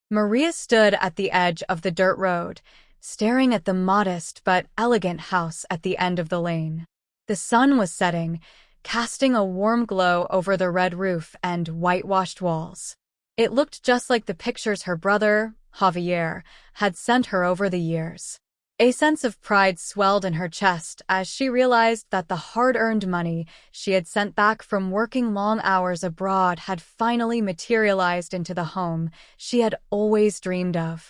Maria stood at the edge of the dirt road, staring at the modest but elegant house at the end of the lane. The sun was setting, casting a warm glow over the red roof and whitewashed walls. It looked just like the pictures her brother, Javier, had sent her over the years. A sense of pride swelled in her chest as she realized that the hard-earned money she had sent back from working long hours abroad had finally materialized into the home she had always dreamed of.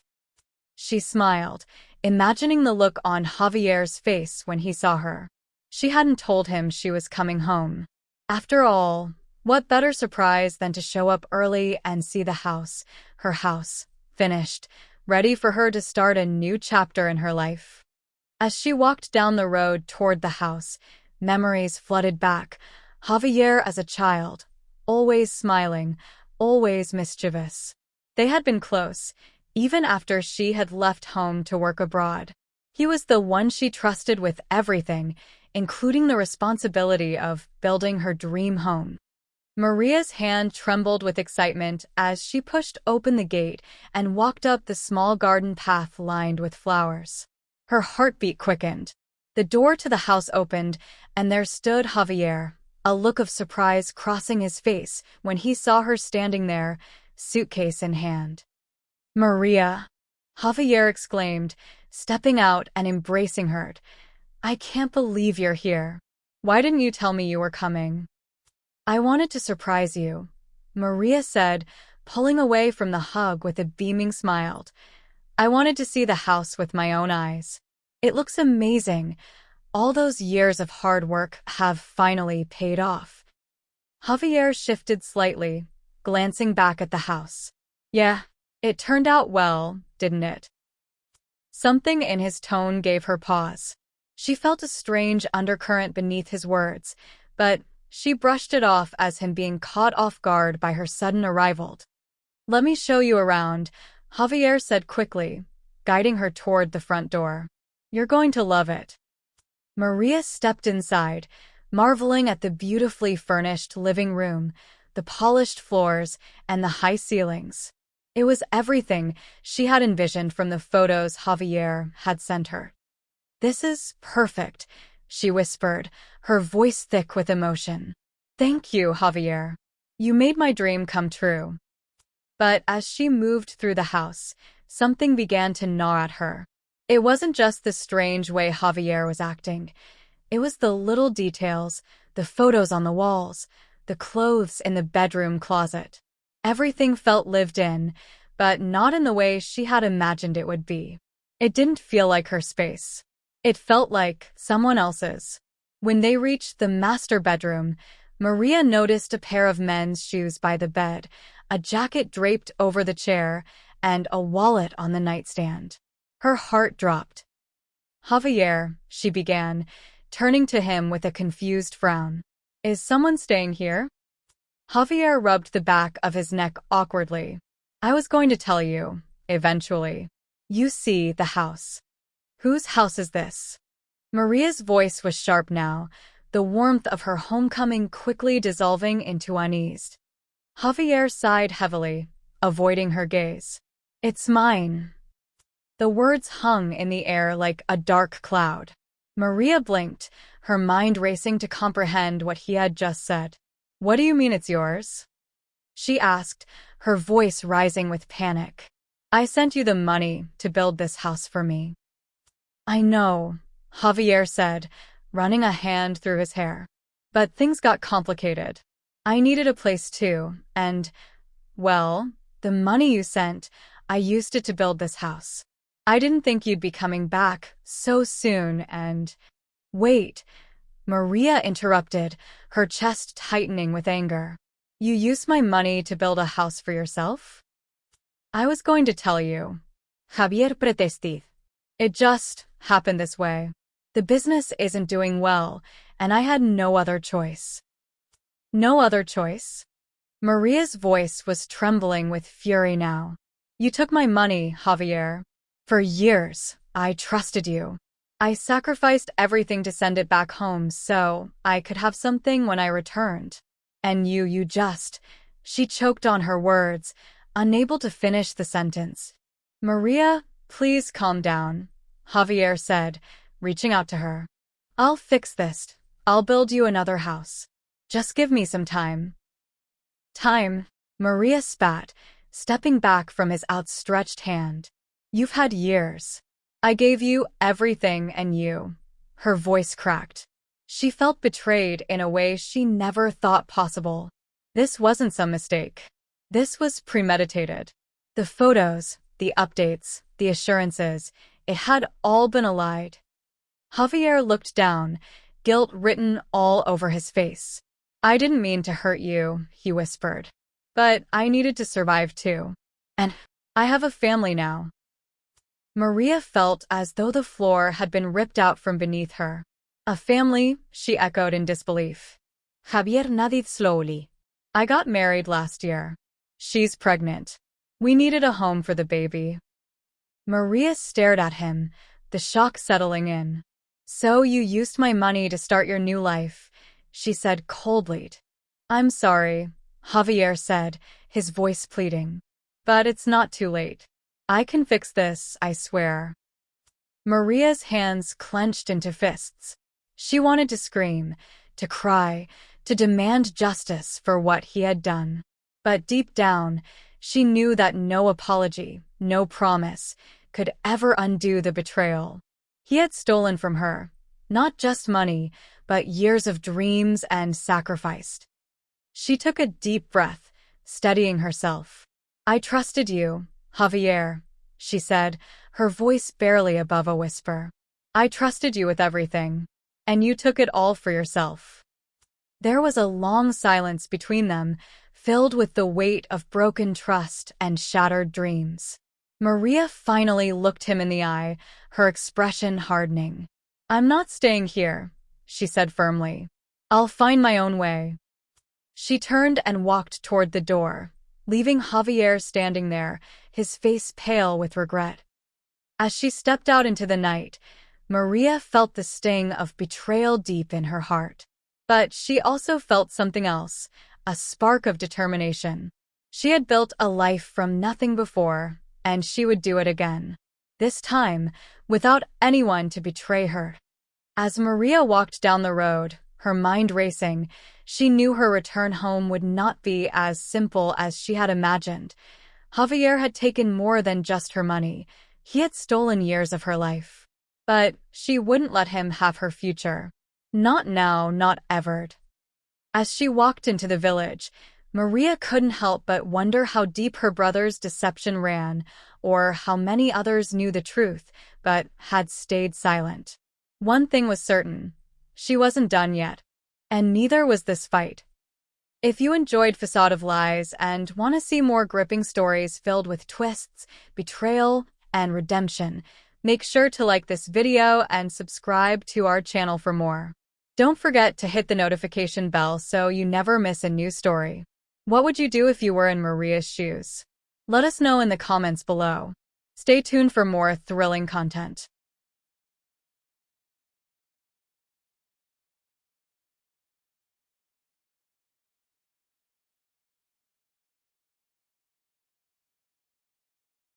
She smiled, imagining the look on Javier's face when he saw her. She hadn't told him she was coming home. After all, what better surprise than to show up early and see her house, finished, ready for her to start a new chapter in her life. As she walked down the road toward the house, memories flooded back. Javier as a child, always smiling, always mischievous. They had been close, even after she had left home to work abroad. He was the one she trusted with everything, including the responsibility of building her dream home. Maria's hand trembled with excitement as she pushed open the gate and walked up the small garden path lined with flowers. Her heartbeat quickened. The door to the house opened, and there stood Javier, a look of surprise crossing his face when he saw her standing there, suitcase in hand. "Maria!" Javier exclaimed, stepping out and embracing her. "I can't believe you're here. Why didn't you tell me you were coming?" "I wanted to surprise you," Maria said, pulling away from the hug with a beaming smile. "I wanted to see the house with my own eyes. It looks amazing. All those years of hard work have finally paid off." Javier shifted slightly, glancing back at the house. "Yeah, it turned out well, didn't it?" Something in his tone gave her pause. She felt a strange undercurrent beneath his words, but she brushed it off as him being caught off guard by her sudden arrival. "Let me show you around," Javier said quickly, guiding her toward the front door. "You're going to love it." Maria stepped inside, marveling at the beautifully furnished living room, the polished floors, and the high ceilings. It was everything she had envisioned from the photos Javier had sent her. "This is perfect," she whispered, her voice thick with emotion. "Thank you, Javier. You made my dream come true." But as she moved through the house, something began to gnaw at her. It wasn't just the strange way Javier was acting. It was the little details, the photos on the walls, the clothes in the bedroom closet. Everything felt lived in, but not in the way she had imagined it would be. It didn't feel like her space. It felt like someone else's. When they reached the master bedroom, Maria noticed a pair of men's shoes by the bed, a jacket draped over the chair, and a wallet on the nightstand. Her heart dropped. "Javier," she began, turning to him with a confused frown. "Is someone staying here?" Javier rubbed the back of his neck awkwardly. "I was going to tell you, eventually. You see the house." "Whose house is this?" Maria's voice was sharp now, the warmth of her homecoming quickly dissolving into unease. Javier sighed heavily, avoiding her gaze. "It's mine." The words hung in the air like a dark cloud. Maria blinked, her mind racing to comprehend what he had just said. "What do you mean it's yours?" she asked, her voice rising with panic. "I sent you the money to build this house for me." "I know," Javier said, running a hand through his hair. "But things got complicated. I needed a place too, and, well, the money you sent, I used it to build this house. I didn't think you'd be coming back so soon and—" "Wait," Maria interrupted, her chest tightening with anger. "You used my money to build a house for yourself?" "I was going to tell you." Javier pretexted. "It just happened this way. The business isn't doing well, and I had no other choice." "No other choice?" Maria's voice was trembling with fury now. "You took my money, Javier. For years, I trusted you. I sacrificed everything to send it back home so I could have something when I returned. And you just—" She choked on her words, unable to finish the sentence. Maria, please calm down, Javier said, reaching out to her. I'll fix this. I'll build you another house. Just give me some time. Time, Maria spat, stepping back from his outstretched hand. You've had years. I gave you everything and you. Her voice cracked. She felt betrayed in a way she never thought possible. This wasn't some mistake. This was premeditated. The photos, the updates, the assurances, it had all been a lie. Javier looked down, guilt written all over his face. I didn't mean to hurt you, he whispered. But I needed to survive too. And I have a family now. Maria felt as though the floor had been ripped out from beneath her. A family, she echoed in disbelief. Javier nodded slowly. I got married last year. She's pregnant. We needed a home for the baby. Maria stared at him, the shock settling in. So you used my money to start your new life, she said coldly. I'm sorry, Javier said, his voice pleading. But it's not too late. I can fix this, I swear. Maria's hands clenched into fists. She wanted to scream, to cry, to demand justice for what he had done. But deep down, she knew that no apology, no promise, could ever undo the betrayal. He had stolen from her, not just money, but years of dreams and sacrifice. She took a deep breath, steadying herself. I trusted you, Javier, she said, her voice barely above a whisper. I trusted you with everything, and you took it all for yourself. There was a long silence between them, filled with the weight of broken trust and shattered dreams. Maria finally looked him in the eye, her expression hardening. I'm not staying here, she said firmly. I'll find my own way. She turned and walked toward the door, leaving Javier standing there, his face pale with regret. As she stepped out into the night, Maria felt the sting of betrayal deep in her heart. But she also felt something else, a spark of determination. She had built a life from nothing before, and she would do it again. This time, without anyone to betray her. As Maria walked down the road, her mind racing, she knew her return home would not be as simple as she had imagined. Javier had taken more than just her money. He had stolen years of her life. But she wouldn't let him have her future. Not now, not ever. As she walked into the village, Maria couldn't help but wonder how deep her brother's deception ran, or how many others knew the truth, but had stayed silent. One thing was certain. She wasn't done yet. And neither was this fight. If you enjoyed Facade of Lies and want to see more gripping stories filled with twists, betrayal, and redemption, make sure to like this video and subscribe to our channel for more. Don't forget to hit the notification bell so you never miss a new story. What would you do if you were in Maria's shoes? Let us know in the comments below. Stay tuned for more thrilling content.